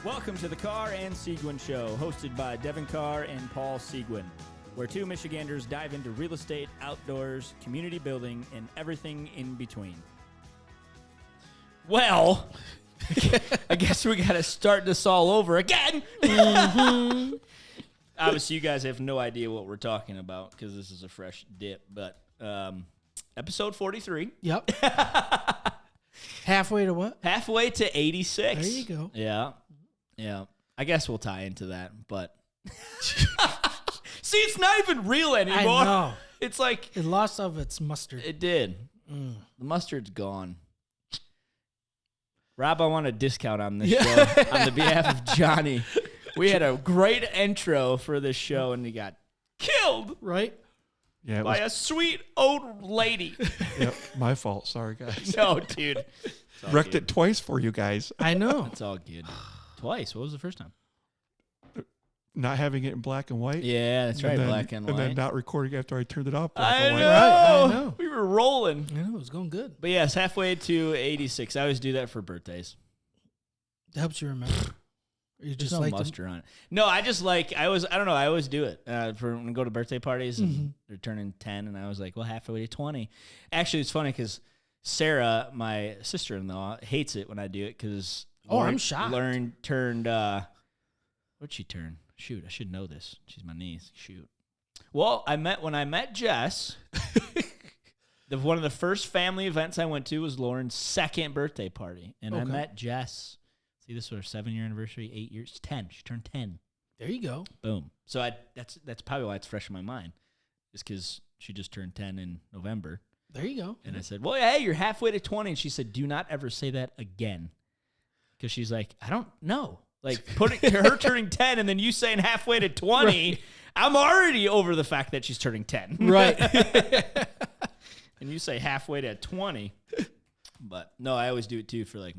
Welcome to the Carr and Seguin Show, hosted by Devon Carr and Paul Seguin, where two Michiganders dive into real estate, outdoors, community building, and everything in between. Well, I guess we got to start this all over again. Mm-hmm. Obviously, you guys have no idea what we're talking about because this is a fresh dip, but episode 43. Yep. Halfway to what? Halfway to 86. There you go. Yeah. Yeah. I guess we'll tie into that, but see, it's not even real anymore. I know. It's like it lost of its mustard. It did. The mustard's gone. Rob, I want a discount on this show on the behalf of Johnny. We had a great intro for this show, and he got killed. Right? Yeah, by a sweet old lady. Yep, my fault. Sorry, guys. No, dude. Wrecked it twice for you guys. I know. It's all good. Twice. What was the first time? Not having it in black and white. Yeah, that's right, black and white. And then not recording after I turned it off. I know. Right, I know. We were rolling. I know, it was going good. But yes, halfway to 86. I always do that for birthdays. It helps you remember. You There's just no like mustard on it. No, I just like, I don't know, I always do it. For when I go to birthday parties and they're turning 10, and I was like, well, halfway to 20. Actually, it's funny because Sarah, my sister-in-law, hates it when I do it because I'm shocked. Turned, what'd she turn? Shoot, I should know this. She's my niece. Shoot. Well, when I met Jess, one of the first family events I went to was Lauren's second birthday party. And I met Jess. See, this was our 7-year anniversary, 8 years, 10. She turned 10. There you go. Boom. So that's probably why it's fresh in my mind. Is because she just turned 10 in November. There you go. And I said, well, hey, you're halfway to 20. And she said, do not ever say that again. Because she's like, I don't know. Like, her turning 10 and then you saying halfway to 20, right. I'm already over the fact that she's turning 10. Right. And you say halfway to 20. But, no, I always do it, too, for, like,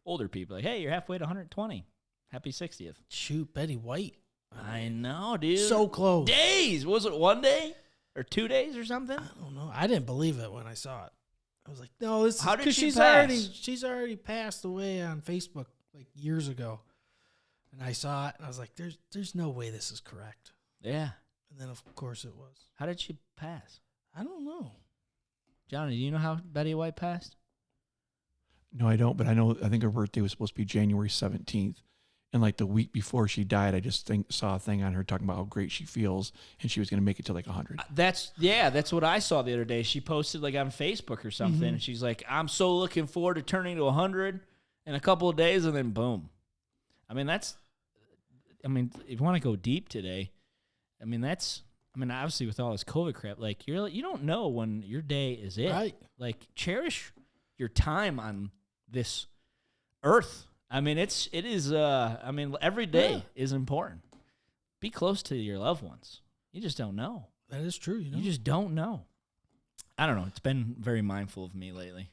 older people. Like, hey, you're halfway to 120. Happy 60th. Shoot, Betty White. I know, dude. So close. Days. Was it 1 day? Or 2 days or something? I don't know. I didn't believe it when I saw it. I was like, no, this is... How did she pass? She's already passed away on Facebook, like, years ago. And I saw it, and I was like, there's no way this is correct. Yeah. And then, of course, it was. How did she pass? I don't know. Johnny, do you know how Betty White passed? No, I don't, but I think her birthday was supposed to be January 17th. And like the week before she died, I just saw a thing on her talking about how great she feels, and she was going to make it to like 100. That's what I saw the other day. She posted like on Facebook or something, and she's like, I'm so looking forward to turning to 100 in a couple of days, and then boom. I mean, if you want to go deep today, obviously with all this COVID crap, like you don't know when your day is it. Right. Like, cherish your time on this earth. I mean, it is every day is important. Be close to your loved ones. You just don't know. That is true, You just don't know. I don't know. It's been very mindful of me lately.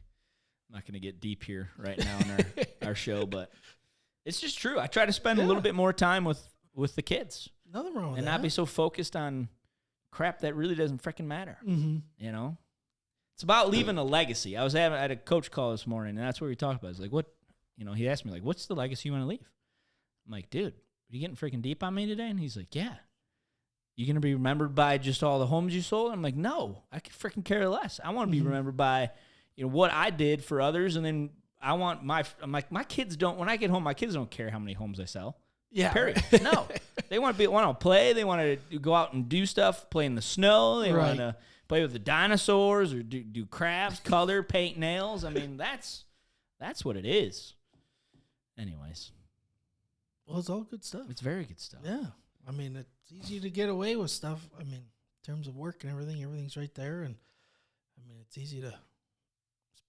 I'm not going to get deep here right now in our show, but it's just true. I try to spend a little bit more time with the kids. Nothing wrong with that. And not be so focused on crap that really doesn't freaking matter. Mm-hmm. You know? It's about leaving a legacy. I had a coach call this morning, and that's what we talked about. It's like, what, he asked me, like, what's the legacy you want to leave? I'm like, dude, are you getting freaking deep on me today? And he's like, yeah. You going to be remembered by just all the homes you sold? I'm like, no, I could freaking care less. I want to be remembered by, what I did for others, and then I want my kids don't, when I get home, my kids don't care how many homes I sell. Yeah. Period. No. They want to play. They want to go out and do stuff, play in the snow. They want to play with the dinosaurs or do crafts, color, paint nails. I mean, that's what it is. Anyways. Well, it's all good stuff. It's very good stuff. Yeah. I mean, it's easy to get away with stuff. I mean, in terms of work and everything's right there. And, I mean, it's easy to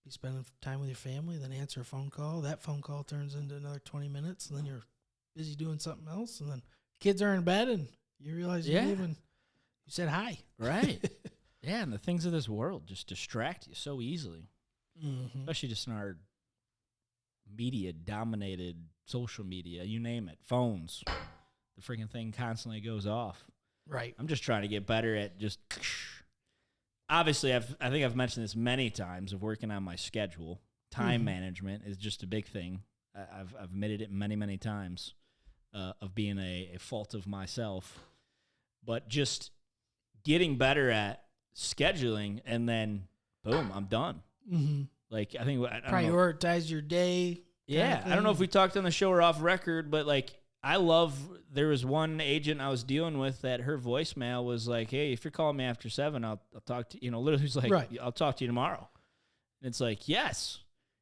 be spending time with your family, then answer a phone call. That phone call turns into another 20 minutes, and then you're busy doing something else, and then kids are in bed, and you realize you even you said hi. Right. Yeah, and the things of this world just distract you so easily, especially just in our media-dominated social media, you name it, phones. The freaking thing constantly goes off. Right. I'm just trying to get better at just obviously, I think I've mentioned this many times of working on my schedule. Time management is just a big thing. I've admitted it many, many times of being a fault of myself. But just getting better at scheduling, and then, boom, I'm done. Mm-hmm. Like, I think... Prioritize your day. Yeah, I don't know if we talked on the show or off record, but, like, there was one agent I was dealing with that her voicemail was like, hey, if you're calling me after 7, I'll talk to you. Literally, he's like, right. I'll talk to you tomorrow. And it's like, yes.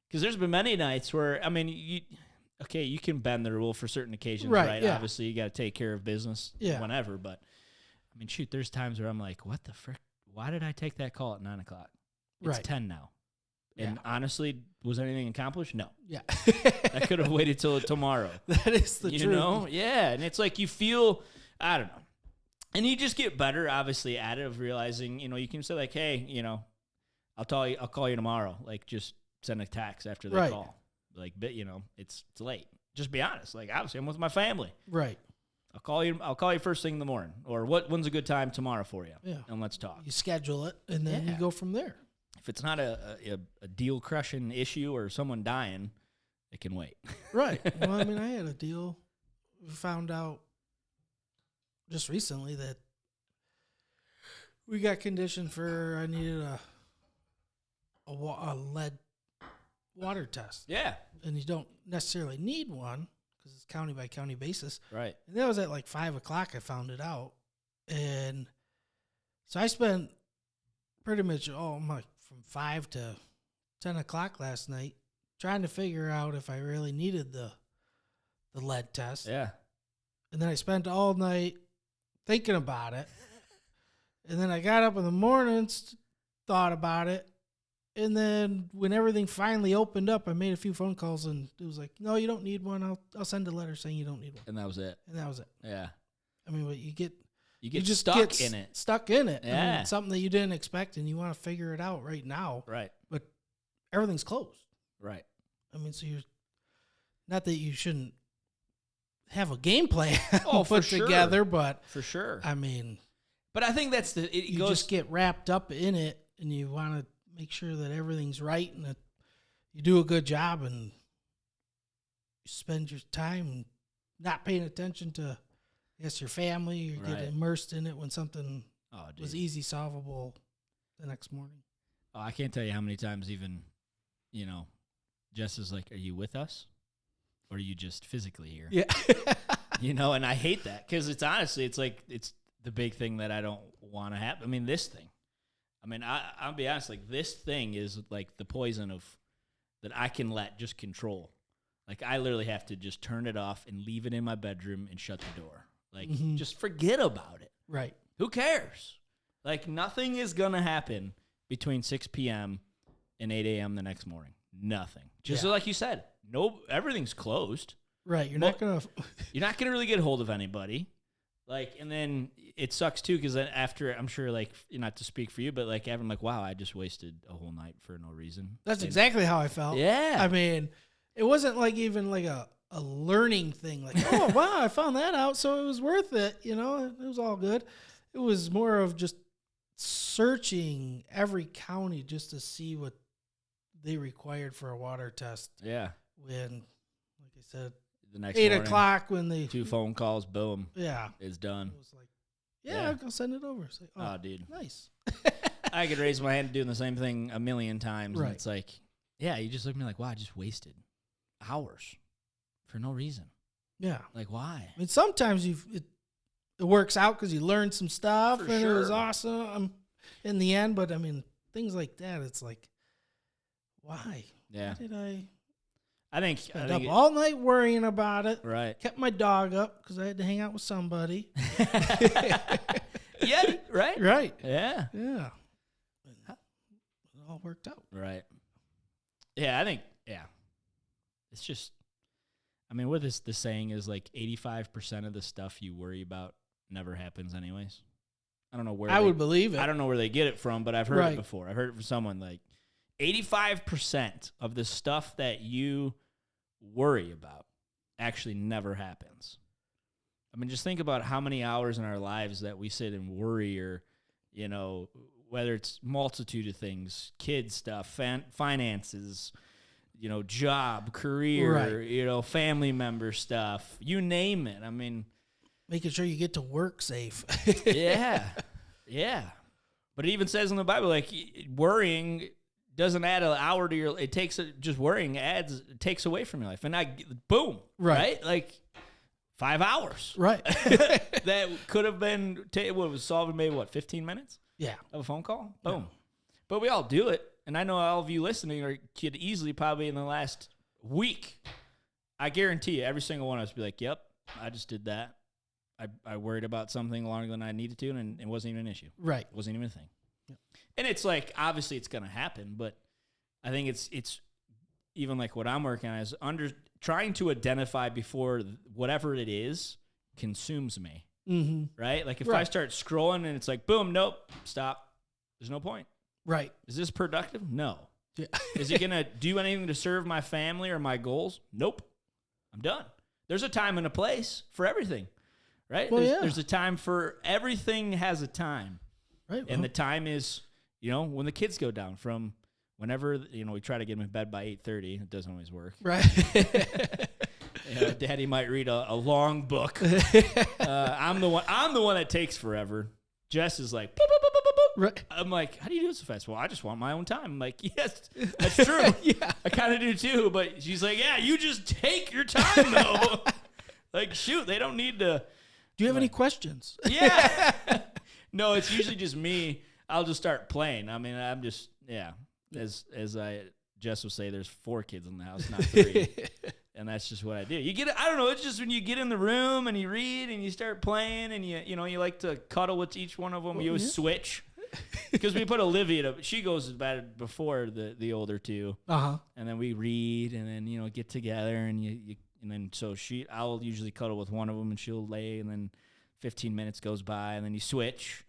Because there's been many nights where, I mean, you can bend the rule for certain occasions, right? Yeah. Obviously, you got to take care of business whenever. But, I mean, shoot, there's times where I'm like, what the frick? Why did I take that call at 9 o'clock? It's 10 now. And honestly, was anything accomplished? No. Yeah. I could have waited till tomorrow. That is the truth. You know? Yeah. And it's like you feel, I don't know. And you just get better, obviously, at it of realizing, you can say like, hey, I'll call you tomorrow. Like, just send a text after they call. Like, but it's late. Just be honest. Like, obviously, I'm with my family. Right. I'll call you first thing in the morning. Or when's a good time tomorrow for you? Yeah. And let's talk. You schedule it, and then you go from there. If it's not a deal crushing issue or someone dying, it can wait. Right. Well, I mean, I had a deal. We found out just recently that we got conditioned for I needed a lead water test. Yeah. And you don't necessarily need one because it's county by county basis. Right. And that was at like 5 o'clock. I found it out, and so I spent pretty much from 5 to 10 o'clock last night trying to figure out if I really needed the lead test. Yeah. And then I spent all night thinking about it. And then I got up in the mornings, thought about it. And then when everything finally opened up, I made a few phone calls, and it was like, no, you don't need one. I'll send a letter saying you don't need one. And that was it. Yeah. I mean, but you just stuck in it. Stuck in it. Yeah. I mean, it's something that you didn't expect, and you want to figure it out right now. Right. But everything's closed. Right. I mean, so not that you shouldn't have a game plan for put sure. together, but for sure. I mean, but I think that's you just get wrapped up in it, and you want to make sure that everything's right and that you do a good job, and you spend your time not paying attention to, I guess, your family. You get immersed in it when something was easy solvable the next morning. Oh, I can't tell you how many times even, Jess is like, are you with us? Or are you just physically here? Yeah. And I hate that because it's like, it's the big thing that I don't want to happen. I mean, this thing. I mean, I'll be honest, like, this thing is like the poison that I can let just control. Like, I literally have to just turn it off and leave it in my bedroom and shut the door. Like, just forget about it. Right. Who cares? Like, nothing is going to happen between 6 p.m. and 8 a.m. the next morning. Nothing. Just like you said, everything's closed. Right. You're not going to really get a hold of anybody. Like, and then it sucks too, because then after, I'm sure, like, not to speak for you, but like, I'm like, wow, I just wasted a whole night for no reason. That's exactly how I felt. Yeah. I mean, it wasn't like even like a learning thing. Like, oh, wow, I found that out, so it was worth it. It was all good. It was more of just searching every county just to see what they required for a water test. Yeah. When, like I said, the next 8 morning, o'clock when they 2 phone calls, boom. Yeah. It's done. It was like, I'll send it over. It's like, oh, dude. Nice. I could raise my hand doing the same thing a million times. Right. And it's like, yeah, you just look at me like, wow, I just wasted hours for no reason. Yeah. Like, why? I mean, sometimes it works out because you learned some stuff For and sure. it was awesome in the end. But, I mean, things like that, it's like, why? Yeah. Why did I spend up all night worrying about it? Right. Kept my dog up because I had to hang out with somebody. Yeah, right? Right. Yeah. Yeah. It all worked out. Right. Yeah, I think, it's just, I mean, what this saying is like 85% of the stuff you worry about never happens anyways. I don't know where I would believe it. I don't know where they get it from, but I've heard Right. it before. I've heard it from someone like 85% of the stuff that you worry about actually never happens. I mean, just think about how many hours in our lives that we sit and worry or, whether it's multitude of things, kid stuff, finances, job, career, Right. Family member stuff, you name it. I mean, Making sure you get to work safe. yeah. Yeah. But it even says in the Bible, like, worrying doesn't add an hour to your, it takes, just worrying takes away from your life. And boom. Right. Like 5 hours. Right. That could have been, what was solved in maybe 15 minutes Yeah. of a phone call? Boom. Yeah. But we all do it. And I know all of you listening could easily probably in the last week, I guarantee you, every single one of us be like, yep, I just did that. I worried about something longer than I needed to, and it wasn't even an issue. Right. It wasn't even a thing. Yep. And it's like, obviously it's going to happen, but I think it's even like what I'm working on is trying to identify before whatever it is consumes me, Mm-hmm. right? Like if I Right. start scrolling and it's like, boom, nope, stop. There's no point. Right. Is this productive? No. Yeah. Is it going to do anything to serve my family or my goals? Nope. I'm done. There's a time and a place for everything, right? Well, There's a time for everything has a time. Right. And the time is, when the kids go down from whenever, we try to get them in bed by 8:30. It doesn't always work. right. Daddy might read a long book. I'm the one that takes forever. Jess is like, boop, boop, boop, boop, boop, boop. Right. I'm like, how do you do it so fast? Well, I just want my own time. I'm like, yes, that's true. Yeah. I kind of do too. But she's like, yeah, you just take your time though. Like, shoot, they don't need to. Do you have any questions? Yeah. No, it's usually just me. I'll just start playing. I mean, I'm just, as Jess will say, there's 4 kids in the house, not 3. And that's just what I do. I don't know, it's just when you get in the room and you read and you start playing and you like to cuddle with each one of them. You always switch. Because we put Olivia she goes to bed before the older 2. Uh-huh. And then we read and then, get together and and then I'll usually cuddle with one of them and she'll lay and then 15 minutes goes by and then you switch.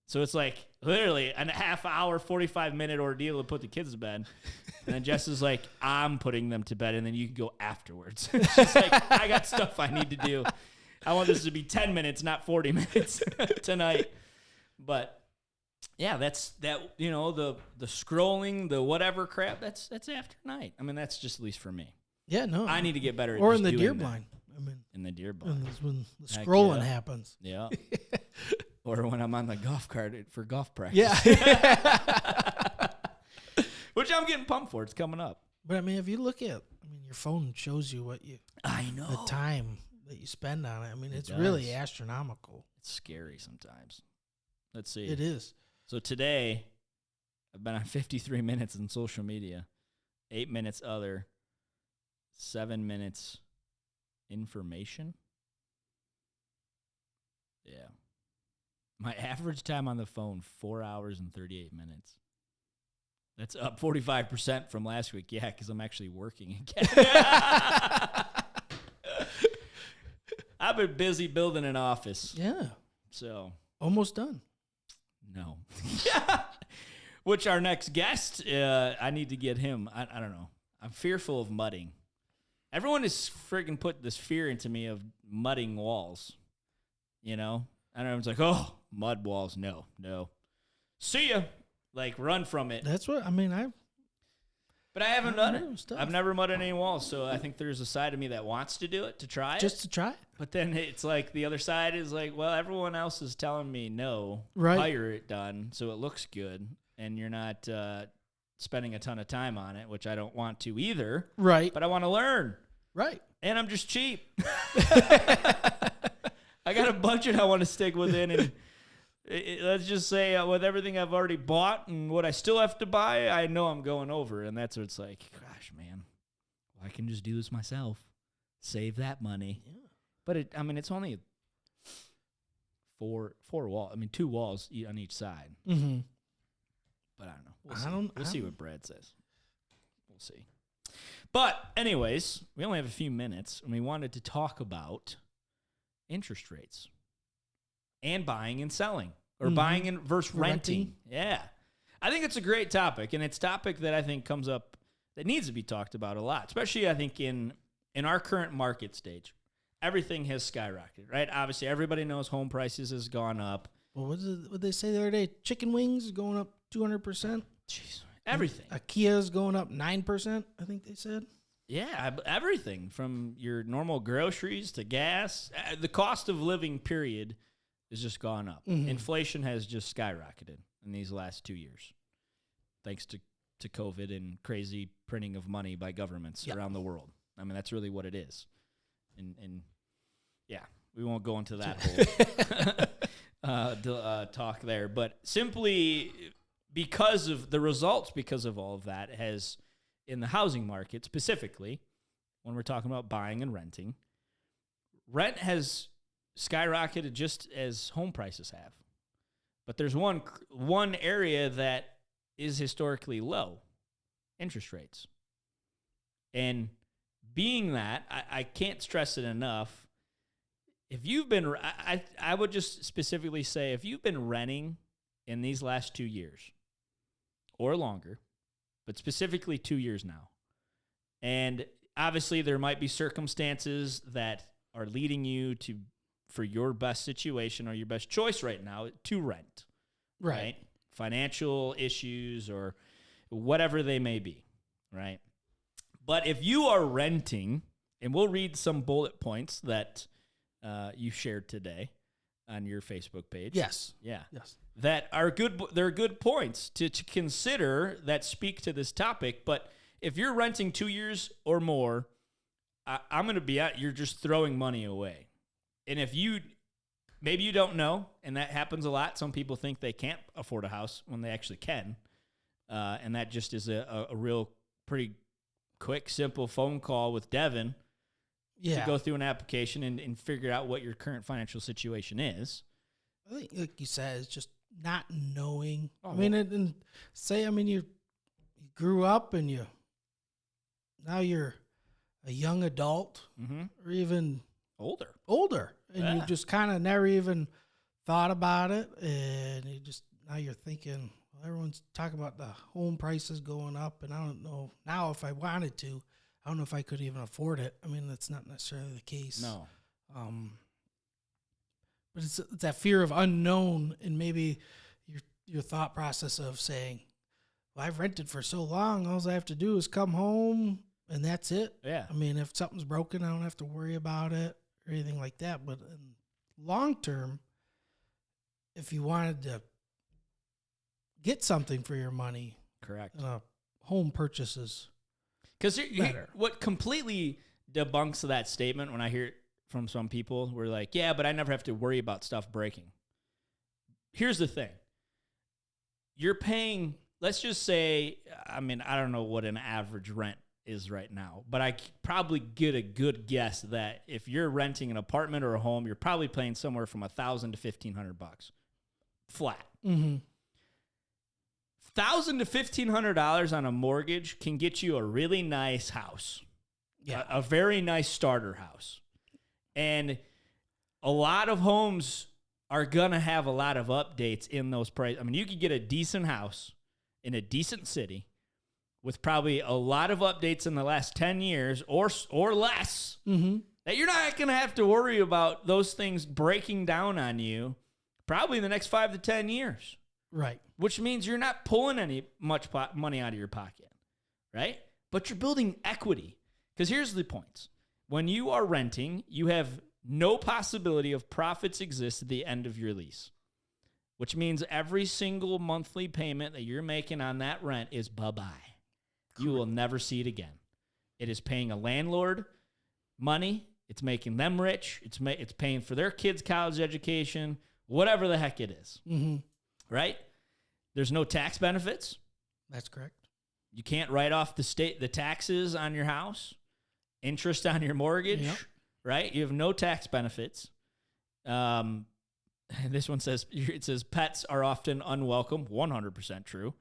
So it's like literally a half hour, 45-minute ordeal to put the kids to bed. And then Jess is like, I'm putting them to bed and then you can go afterwards. She's like, I got stuff I need to do. I want this to be 10 minutes, not 40 minutes tonight. But yeah, that's the scrolling, the whatever crap, that's after night. I mean, that's just at least for me. Yeah, no. I need to get better at Or just in the doing deer that. blind. I mean, In the deer blind. and that's when the Heck scrolling yeah. happens. Yeah. Or when I'm on the golf cart for golf practice. Yeah. Which I'm getting pumped for. It's coming up. But I mean, if you look at, your phone shows you I know. the time that you spend on it. I mean, it's does. really astronomical. It's scary sometimes. Let's see. It is. So today, I've been on 53 minutes on social media, 8 minutes other, 7 minutes information. Yeah. My average time on the phone, 4 hours and 38 minutes. That's up 45% from last week. Yeah, because I'm actually working again. I've been busy building an office. Yeah. So, Almost done. no. Which our next guest, I need to get him. I don't know. I'm fearful of mudding. Everyone has freaking put this fear into me of mudding walls. And everyone's like, oh, mud walls. No. See ya. Like, run from it. That's what, But I haven't done it. Stuff. I've never mudded any walls, so I think there's a side of me that wants to do it, to try Just it. to try it. But then it's like the other side is like, well, everyone else is telling me no. Right. Hire it done so it looks good, and you're not spending a ton of time on it, which I don't want to either. Right. But I want to learn. Right. And I'm just cheap. I got a budget I want to stick within, and let's just say with everything I've already bought and what I still have to buy, I know I'm going over, and that's what it's like. Gosh, man, well, I can just do this myself, save that money. Yeah. But it's only 4 walls. 2 walls on each side. Mm-hmm. But I don't know. We'll see what Brad says. We'll see. But anyways, we only have a few minutes, and we wanted to talk about interest rates and buying and selling, or buying and versus renting. Yeah. I think it's a great topic, and it's a topic that I think comes up that needs to be talked about a lot, especially I think in our current market stage. Everything has skyrocketed, right? Obviously, everybody knows home prices has gone up. Well, what they say the other day? Chicken wings going up 200%. Jeez, everything. IKEA's going up 9%. I think they said. Yeah, everything from your normal groceries to gas. The cost of living, period, has just gone up. Mhm. Inflation has just skyrocketed in these last 2 years, thanks to COVID and crazy printing of money by governments around the world. I mean, that's really what it is. And yeah, we won't go into that whole talk there. But simply because of the results, because of all of that, has in the housing market specifically, when we're talking about buying and renting, rent has skyrocketed just as home prices have. But there's one area that is historically low: interest rates. And being that, I can't stress it enough. If you've been, I would just specifically say, if you've been renting in these last 2 years or longer, but specifically 2 years now, and obviously there might be circumstances that are leading you to, for your best situation or your best choice right now, to rent, right? Financial issues or whatever they may be, right? But if you are renting, and we'll read some bullet points that you shared today on your Facebook page. Yes. Yeah. Yes. That are good. They're good points to consider that speak to this topic. But if you're renting 2 years or more, I'm going to be out. You're just throwing money away. And if maybe you don't know, and that happens a lot. Some people think they can't afford a house when they actually can. And that just is a real pretty quick, simple phone call with Devon to go through an application and figure out what your current financial situation is. I think, like you said, it's just not knowing. Oh, I mean, you grew up and now you're a young adult or even older, and you just kind of never even thought about it, and now you're thinking, well, everyone's talking about the home prices going up, and I don't know now if I wanted to. I don't know if I could even afford it. I mean, that's not necessarily the case. No. But it's that fear of unknown, and maybe your thought process of saying, well, I've rented for so long, all I have to do is come home, and that's it. Yeah. I mean, if something's broken, I don't have to worry about it or anything like that. But in long term, if you wanted to get something for your money, Correct. Home purchases. Because what completely debunks that statement when I hear it from some people, we're like, yeah, but I never have to worry about stuff breaking. Here's the thing. You're paying, let's just say, I mean, I don't know what an average rent is right now, but I probably get a good guess that if you're renting an apartment or a home, you're probably paying somewhere from $1,000 to $1,500 flat. Mm-hmm. $1,000 to $1,500 on a mortgage can get you a really nice house. Yeah. A very nice starter house. And a lot of homes are going to have a lot of updates in those prices. I mean, you could get a decent house in a decent city with probably a lot of updates in the last 10 years or less, that you're not going to have to worry about those things breaking down on you probably in the next 5 to 10 years. Right. Which means you're not pulling much money out of your pocket, right? But you're building equity. Because here's the points. When you are renting, you have no possibility of profits exist at the end of your lease, which means every single monthly payment that you're making on that rent is bye-bye. You will never see it again. It is paying a landlord money. It's making them rich. It's paying for their kids' college education, whatever the heck it is, right? There's no tax benefits. That's correct. You can't write off the taxes on your house, interest on your mortgage, right? You have no tax benefits. This one says, pets are often unwelcome. 100% true.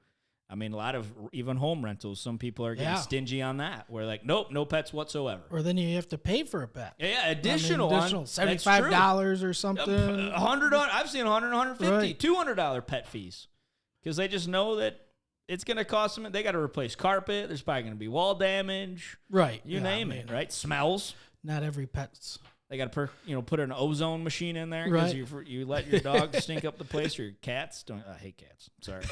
I mean, a lot of even home rentals, some people are getting stingy on that. We're like, nope, no pets whatsoever. Or then you have to pay for a pet. Yeah, additional $75 or something. $100. I've seen $100, $150, Right. $200 pet fees because they just know that it's going to cost them. They got to replace carpet. There's probably going to be wall damage. Right. You name it, right? Smells. Not every pet's They got to put an ozone machine in there because you let your dog stink up the place, or your cats don't. I hate cats. Sorry.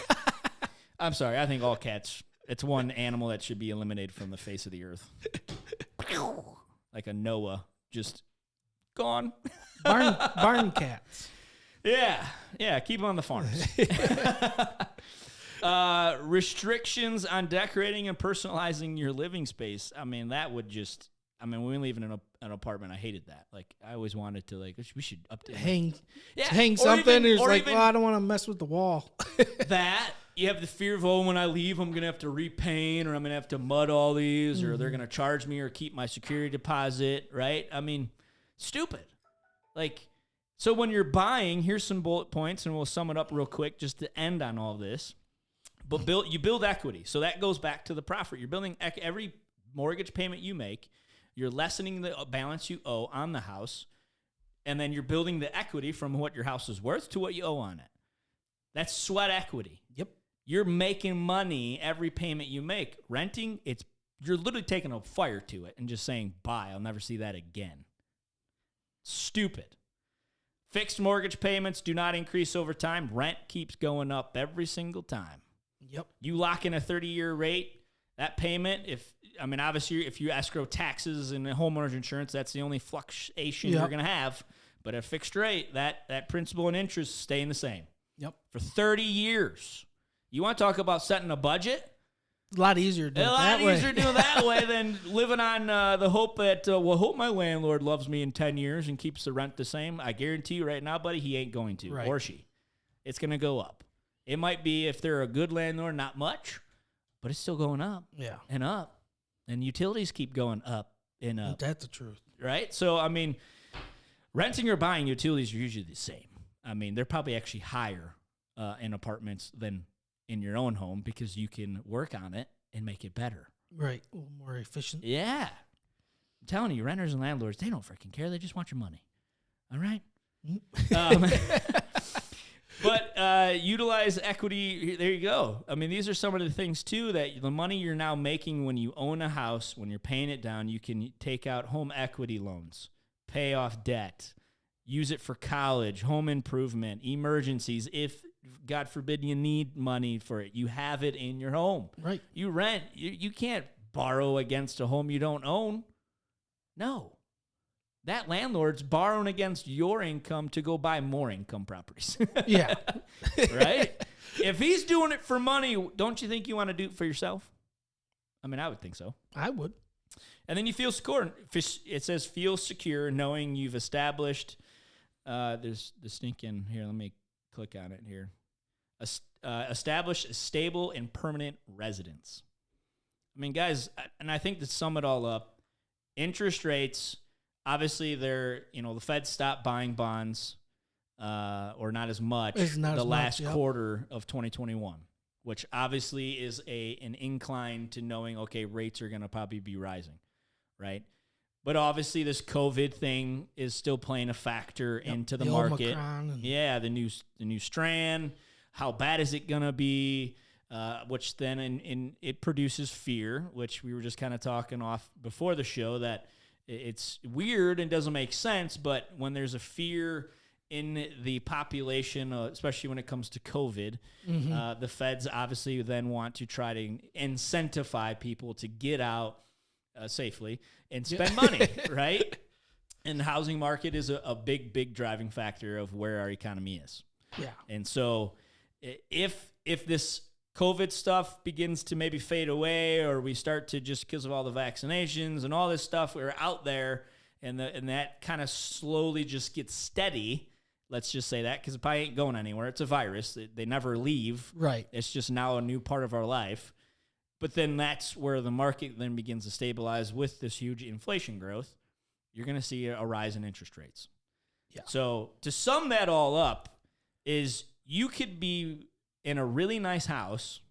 I'm sorry. I think all cats. It's one animal that should be eliminated from the face of the earth. Like a Noah, just gone. Barn cats. Yeah. Keep them on the farms. Restrictions on decorating and personalizing your living space. I mean, that would just. I mean, when we live in an apartment, I hated that. Like, I always wanted to, like, we should update. Hang something. It's like, I don't want to mess with the wall. That, you have the fear of, when I leave, I'm going to have to repaint, or I'm going to have to mud all these, or they're going to charge me or keep my security deposit, right? I mean, stupid. Like, so when you're buying, here's some bullet points, and we'll sum it up real quick just to end on all this. But you build equity. So that goes back to the profit. You're building every mortgage payment you make. You're lessening the balance you owe on the house, and then you're building the equity from what your house is worth to what you owe on it. That's sweat equity. Yep. You're making money every payment you make. Renting, you're literally taking a fire to it and just saying, bye, I'll never see that again. Stupid. Fixed mortgage payments do not increase over time. Rent keeps going up every single time. Yep. You lock in a 30-year rate, that payment, obviously, if you escrow taxes and homeowner's insurance, that's the only fluctuation you're going to have. But at a fixed rate, that principal and interest staying the same. Yep. For 30 years. You want to talk about setting a budget? A lot easier doing that way than living on the hope that, hope my landlord loves me in 10 years and keeps the rent the same. I guarantee you right now, buddy, he ain't going to, or she. It's going to go up. It might be, if they're a good landlord, not much, but it's still going up and up. And utilities keep going up and up. That's the truth. Right? So, I mean, renting or buying, utilities are usually the same. I mean, they're probably actually higher in apartments than in your own home because you can work on it and make it better. Right. A little more efficient. Yeah. I'm telling you, renters and landlords, they don't freaking care. They just want your money. All right? But utilize equity. There you go. I mean, these are some of the things, too, that the money you're now making when you own a house, when you're paying it down, you can take out home equity loans, pay off debt, use it for college, home improvement, emergencies. If, God forbid, you need money for it, you have it in your home. Right. You rent. You can't borrow against a home you don't own. No. That landlord's borrowing against your income to go buy more income properties. Yeah. Right? If he's doing it for money, don't you think you want to do it for yourself? I mean, I would think so. I would. And then you feel secure. It says feel secure knowing you've established, there's the stinking, here, let me click on it here. Establish a stable and permanent residence. I mean, guys, and I think to sum it all up, interest rates, obviously, the Fed stopped buying bonds, or not as much, last quarter of 2021, which obviously is an incline to knowing, okay, rates are going to probably be rising, right? But obviously, this COVID thing is still playing a factor into the market. The new strand. How bad is it going to be? Which then it produces fear, which we were just kind of talking off before the show that it's weird and doesn't make sense, but when there's a fear in the population, especially when it comes to COVID, the feds obviously then want to try to incentivize people to get out safely and spend money, right? And the housing market is a big driving factor of where our economy is. Yeah. And so if this COVID stuff begins to maybe fade away, or we start to, just because of all the vaccinations and all this stuff, we're out there, and that kind of slowly just gets steady. Let's just say that, because it probably ain't going anywhere. It's a virus. They never leave. Right. It's just now a new part of our life. But then that's where the market then begins to stabilize with this huge inflation growth. You're going to see a rise in interest rates. Yeah. So to sum that all up is you could be in a really nice house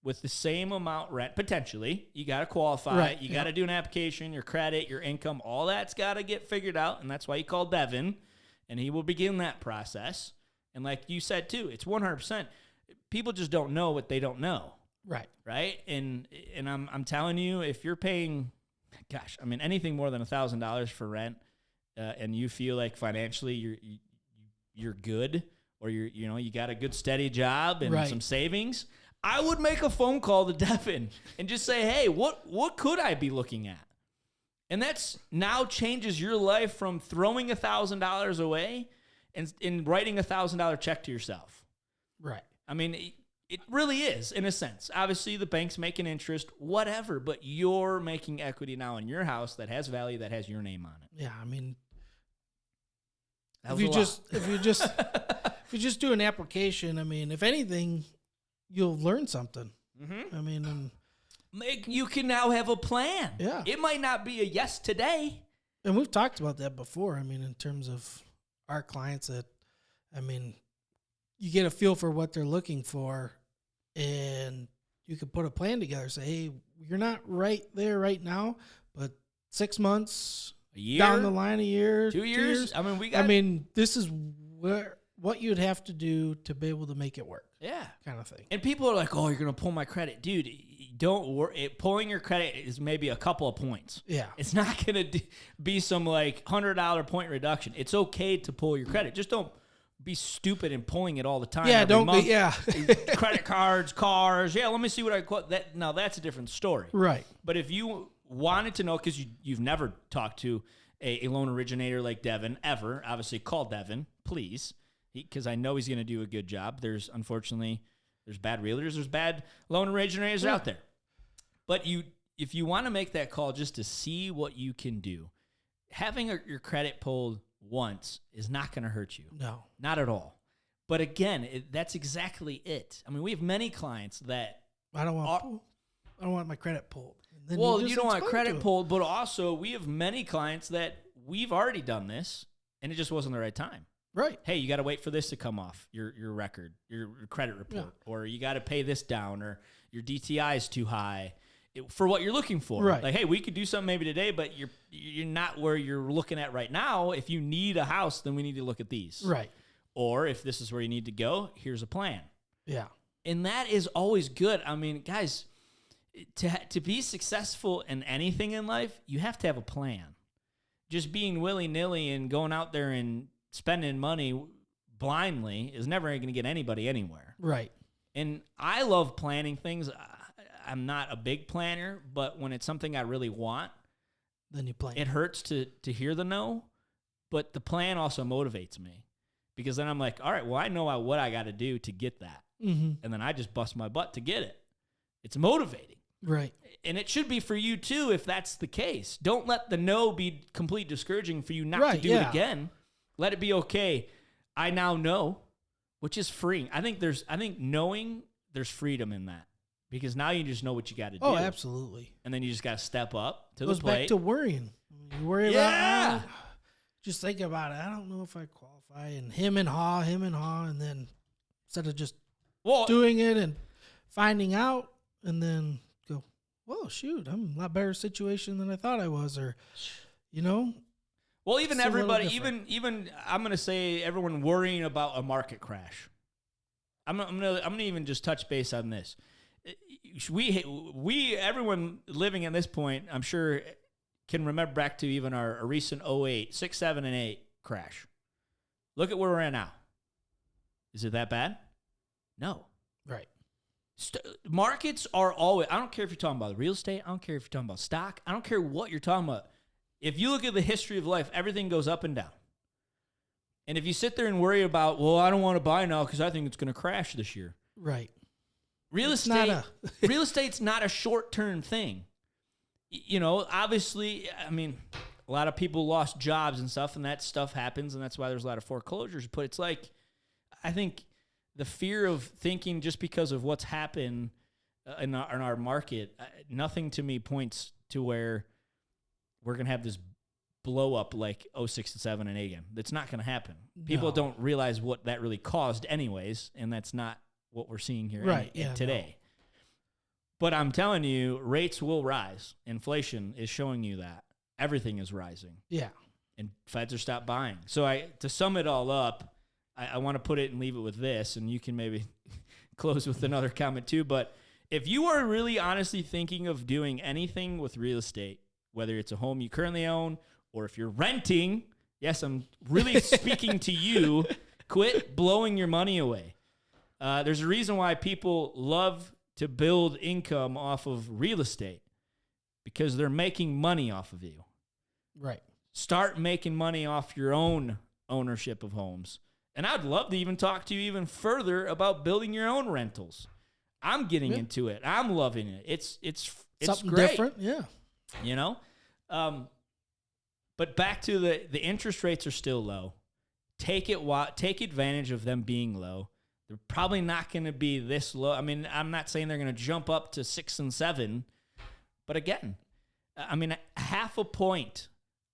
with the same amount rent, potentially. You got to qualify. Right. You got to do an application, your credit, your income, all that's got to get figured out, and that's why you call Devon, and he will begin that process. And like you said, too, it's 100%. People just don't know what they don't know. Right. Right? And I'm telling you, if you're paying, anything more than $1,000 for rent, and you feel like financially you're good, or you got a good steady job and Right. some savings, I would make a phone call to Devon and just say, hey, what could I be looking at? And that's now changes your life from throwing $1,000 away and writing $1,000 check to yourself. Right. I mean, it really is, in a sense. Obviously, the bank's making interest, whatever, but you're making equity now in your house that has value, that has your name on it. Yeah, I mean, That if was you a just lot. if you just do an application, I mean, if anything, you'll learn something. Mm-hmm. I mean, and You can now have a plan. Yeah. It might not be a yes today. we've talked about that before. I mean, in terms of our clients, that I mean, you get a feel for what they're looking for, and you can put a plan together. Say, hey, you're not right there right now, but 6 months A year? down the line, a year, 2 years? I mean, we got... I mean, this is what you'd have to do to be able to make it work, yeah. kind of thing. And people are like, oh, you're going to pull my credit. Dude, don't worry. Pulling your credit is maybe a couple of points. Yeah. It's not going to be some like $100 point reduction. It's okay to pull your credit. Just don't be stupid and pulling it all the time. Yeah, every don't month. be, yeah. Credit cards, cars. Yeah, let me see what I quote. Now, that's a different story. Right. But if you wanted to know, because you've never talked to a loan originator like Devon ever, obviously call Devon, please, because I know he's going to do a good job. Unfortunately, there's bad realtors, there's bad loan originators out there. But if you want to make that call just to see what you can do, having your credit pulled once is not going to hurt you. No. Not at all. But again, that's exactly it. I mean, we have many clients that... I don't want my credit pulled. And then Well, just you don't want explain credit to 'em. pulled, but also we have many clients that we've already done this, and it just wasn't the right time. Right. Hey, you got to wait for this to come off your record, your credit report, or you got to pay this down, or your DTI is too high for what you're looking for. Right. Like, hey, we could do something maybe today, but you're not where you're looking at right now. If you need a house, then we need to look at these. Right. Or if this is where you need to go, here's a plan. Yeah. And that is always good. I mean, guys, to be successful in anything in life, you have to have a plan. Just being willy-nilly and going out there and spending money blindly is never going to get anybody anywhere. Right. And I love planning things. I'm not a big planner, but when it's something I really want, Then you plan. it hurts to hear the no, but the plan also motivates me, because then I'm like, all right, well, I know what I got to do to get that. Mm-hmm. And then I just bust my butt to get it. It's motivating. Right. And it should be for you too, if that's the case. Don't let the no be complete discouraging for you not to Right, do it yeah. again. Let it be okay. I now know, which is freeing. I think knowing there's freedom in that, because now you just know what you got to do. Oh, absolutely. And then you just got to step up to Goes the plate. back to worrying. You worry Yeah. about just think about it. I don't know if I qualify, and him and haw, and then instead of just well, doing it and finding out, and then go, whoa, shoot, I'm in a lot better situation than I thought I was, or Well, even It's a little everybody, different. even I'm gonna say everyone worrying about a market crash. I'm gonna even just touch base on this. Everyone living at this point, I'm sure, can remember back to even our recent 08, 6, 7, and 8 crash. Look at where we're at now. Is it that bad? No. right. Markets are always, I don't care if you're talking about real estate, I don't care if you're talking about stock, I don't care what you're talking about. If you look at the history of life, everything goes up and down. And if you sit there and worry about, well, I don't want to buy now because I think it's going to crash this year. Right. Real It's not estate, real estate's not a short-term thing. Obviously, I mean, a lot of people lost jobs and stuff, and that stuff happens, and that's why there's a lot of foreclosures. But it's like, I think the fear of thinking just because of what's happened in our market, nothing to me points to where we're going to have this blow up like 06 and 7 and 8 again. That's not going to happen. People No. don't realize what that really caused anyways, and that's not what we're seeing here Right, yeah, today. But I'm telling you, rates will rise. Inflation is showing you that. Everything is rising. Yeah. And feds are stopped buying. So to sum it all up, I want to put it and leave it with this, and you can maybe close with another comment too. But if you are really honestly thinking of doing anything with real estate, whether it's a home you currently own or if you're renting Yes, I'm really speaking to you. Quit blowing your money away. There's a reason why people love to build income off of real estate, because they're making money off of you. Right. Start making money off your own ownership of homes. And I'd love to even talk to you even further about building your own rentals. I'm getting into it. I'm loving it. It's something great. different. Yeah. You know? But back to the interest rates are still low. Take advantage of them being low. They're probably not going to be this low. I mean, I'm not saying they're going to jump up to 6 and 7, but again, I mean, half a point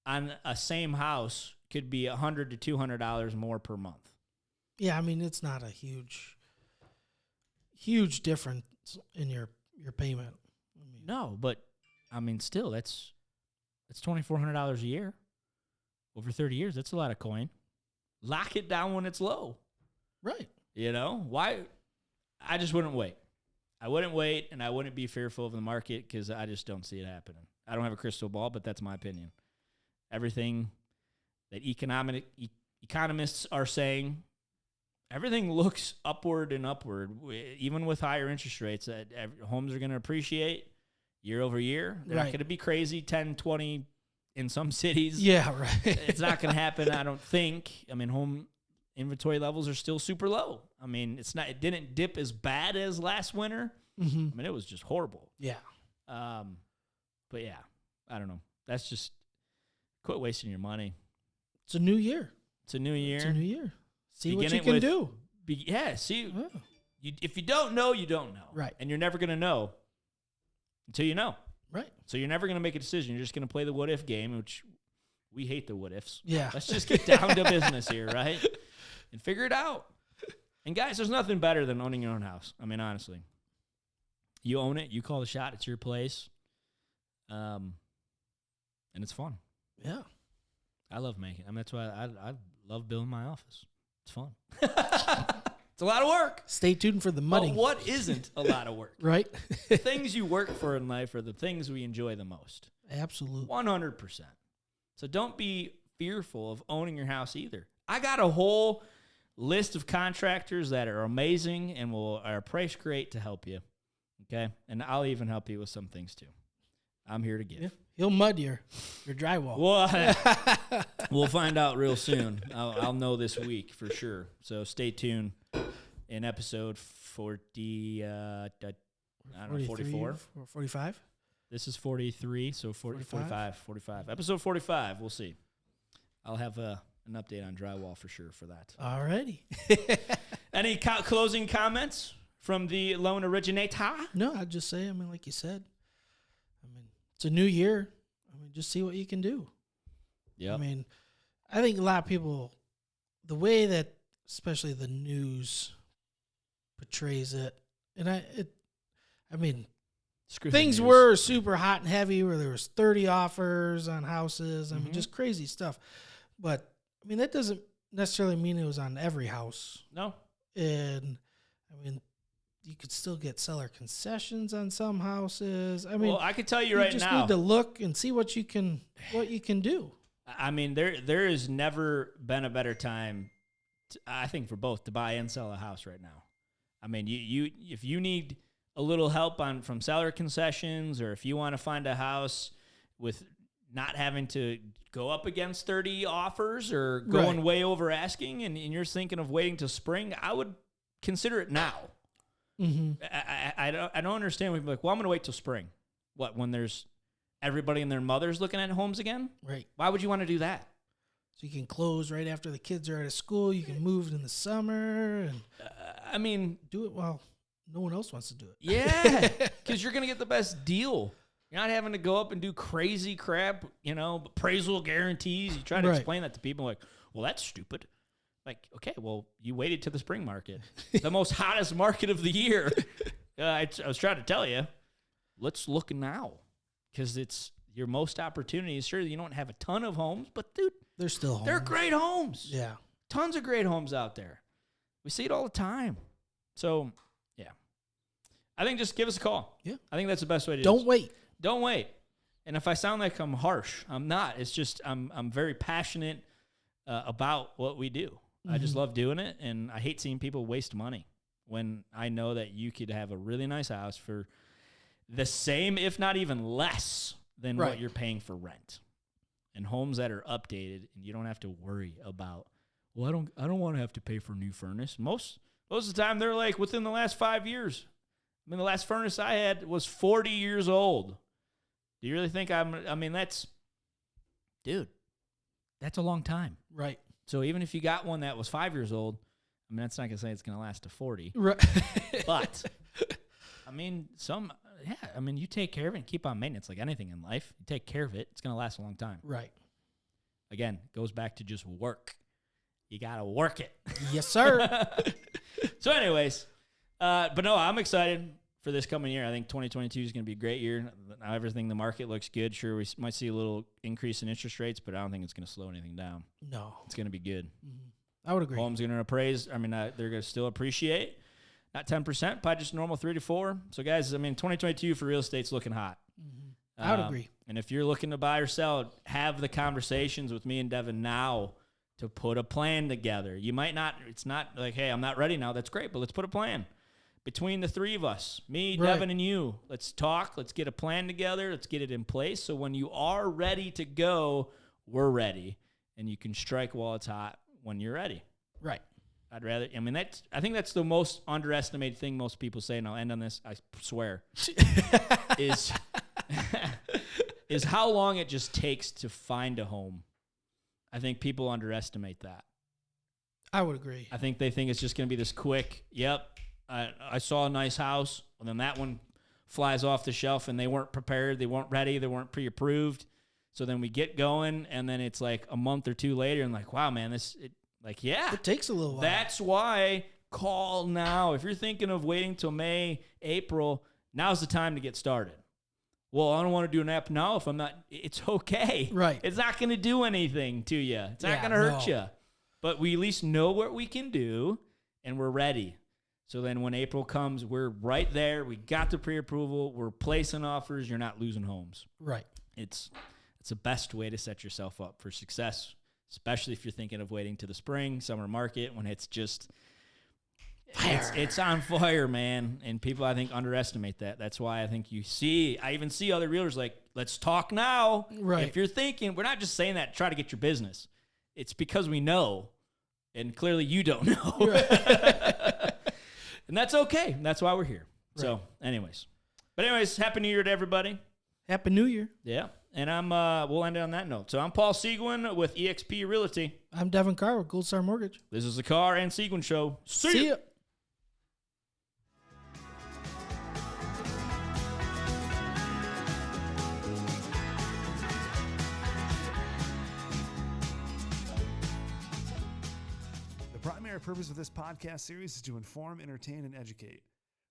on a same house could be $100 to $200 more per month. Yeah, I mean, it's not a huge difference in your payment. I mean, No, but I mean, still, that's $2,400 a year over 30 years. That's a lot of coin. Lock it down when it's low. right. You know, why? I just wouldn't wait. I wouldn't wait, and I wouldn't be fearful of the market because I just don't see it happening. I don't have a crystal ball, but that's my opinion. Everything that economists are saying, everything looks upward and upward. Even with higher interest rates, homes are going to appreciate year over year. They're not going to be crazy, 10, 20 in some cities. Yeah, right. It's not going to happen, I don't think. I mean, home inventory levels are still super low. I mean, it didn't dip as bad as last winter. Mm-hmm. I mean, it was just horrible. Yeah. But yeah, I don't know. That's just quit wasting your money. It's a new year. It's a new year. It's a new year. See what Begin you it can with- do. See, Oh. if you don't know, you don't know. Right. And you're never going to know until you know. Right. So you're never going to make a decision. You're just going to play the what if game, which we hate the what ifs. Yeah. Let's just get down to business here, right? And figure it out. And guys, there's nothing better than owning your own house. I mean, honestly. You own it. You call the shot. It's your place. And it's fun. Yeah. I love making. I mean, that's why I love building my office. It's fun. It's a lot of work. Stay tuned for the mudding. But what isn't a lot of work? Right. The things you work for in life are the things we enjoy the most. Absolutely. 100%. So don't be fearful of owning your house either. I got a whole list of contractors that are amazing and are price great to help you. Okay? And I'll even help you with some things too. I'm here to give. Yeah. He'll mud your drywall. Well, we'll find out real soon. I'll know this week for sure. So stay tuned in episode 40, I don't know, 44. 45? This is 43, so 45. Episode 45, we'll see. I'll have an update on drywall for sure for that. Alrighty. Any closing comments from the loan originator? No, I'd just say, I mean, like you said, I mean, it's a new year. I mean, just see what you can do. Yeah. I mean, I think a lot of people, the way that especially the news portrays it, and I mean, Screw the things news. were super hot and heavy where there was 30 offers on houses. I mean, just crazy stuff. But, I mean, that doesn't necessarily mean it was on every house. No. And, I mean, you could still get seller concessions on some houses. I mean, Well, I can tell you right just now. need to look and see what you can do. I mean, there has never been a better time, I think, for both to buy and sell a house right now. I mean, you if you need a little help from seller concessions, or if you want to find a house with not having to go up against 30 offers or going way over asking, and you're thinking of waiting till spring, I would consider it now. Mm-hmm. I don't understand. We'd be like, well, I'm going to wait till spring. What, when there's everybody and their mothers looking at homes again? Right. Why would you want to do that? So you can close right after the kids are out of school. You can move in the summer and I mean, do it while no one else wants to do it. yeah, because you're going to get the best deal. You're not having to go up and do crazy crap, appraisal guarantees. You try to explain that to people like, well, that's stupid. Like, okay, well, you waited to the spring market, the most hottest market of the year. I was trying to tell you, let's look now, because it's your most opportunities. Sure, you don't have a ton of homes, but dude, They're still home. they're great homes. Yeah. Tons of great homes out there. We see it all the time. So, yeah, I think just give us a call. Yeah. I think that's the best way to do Don't this. wait. Don't wait. And if I sound like I'm harsh, I'm not. It's just I'm very passionate about what we do. I just love doing it, and I hate seeing people waste money when I know that you could have a really nice house for the same, if not even less, than what you're paying for rent. And homes that are updated, and you don't have to worry about, well, I don't want to have to pay for new furnace. Most of the time, they're like within the last 5 years. I mean, the last furnace I had was 40 years old. Do you really think that's a long time. Right. So even if you got one that was 5 years old, I mean, that's not going to say it's going to last to 40. Right. But, I mean, you take care of it and keep on maintenance like anything in life. You take care of it, it's going to last a long time. Right. Again, goes back to just work. You got to work it. Yes, sir. So anyways, but no, I'm excited for this coming year. I think 2022 is going to be a great year. Now everything, the market looks good. Sure, we might see a little increase in interest rates, but I don't think it's going to slow anything down. No. It's going to be good. Mm-hmm. I would agree. Homes going to appraise. I mean, they're going to still appreciate. Not 10%, probably just normal 3 to 4. So, guys, I mean, 2022 for real estate's looking hot. Mm-hmm. I would agree. And if you're looking to buy or sell, have the conversations with me and Devon now to put a plan together. You might not, it's not like, hey, I'm not ready now. That's great, but let's put a plan. Between the three of us, me, Devon, and you, let's talk. Let's get a plan together. Let's get it in place. So when you are ready to go, we're ready. And you can strike while it's hot when you're ready. Right. I think that's the most underestimated thing most people say, and I'll end on this, I swear, is how long it just takes to find a home. I think people underestimate that. I would agree. I think they think it's just going to be this quick, I saw a nice house, and then that one flies off the shelf, and they weren't prepared, they weren't ready, they weren't pre-approved. So then we get going, and then it's like a month or two later, and like, wow, man, it takes a little while. That's why call now. If you're thinking of waiting till May, April, now's the time to get started. Well, I don't want to do an app now if I'm not. It's okay. Right. It's not going to do anything to you. It's not going to hurt you. But we at least know what we can do, and we're ready. So then when April comes, we're right there. We got the pre-approval. We're placing offers. You're not losing homes. Right. It's the best way to set yourself up for success, especially if you're thinking of waiting to the spring, summer market when it's just it's on fire, man. And people, I think, underestimate that. That's why I think I even see other realtors like, let's talk now. Right. If you're thinking, we're not just saying that to try to get your business. It's because we know, and clearly you don't know. Right. And that's okay. That's why we're here. Right. So anyways, Happy New Year to everybody. Happy New Year. Yeah. And we'll end it on that note. So I'm Paul Seguin with eXp Realty. I'm Devon Carr with Gold Star Mortgage. This is the Carr and Seguin Show. See ya. The primary purpose of this podcast series is to inform, entertain, and educate.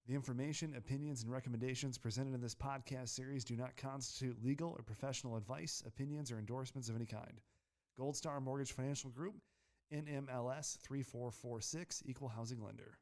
The information, opinions, and recommendations presented in this podcast series do not constitute legal or professional advice, opinions, or endorsements of any kind. Gold Star Mortgage Financial Group, NMLS 3446, Equal Housing Lender.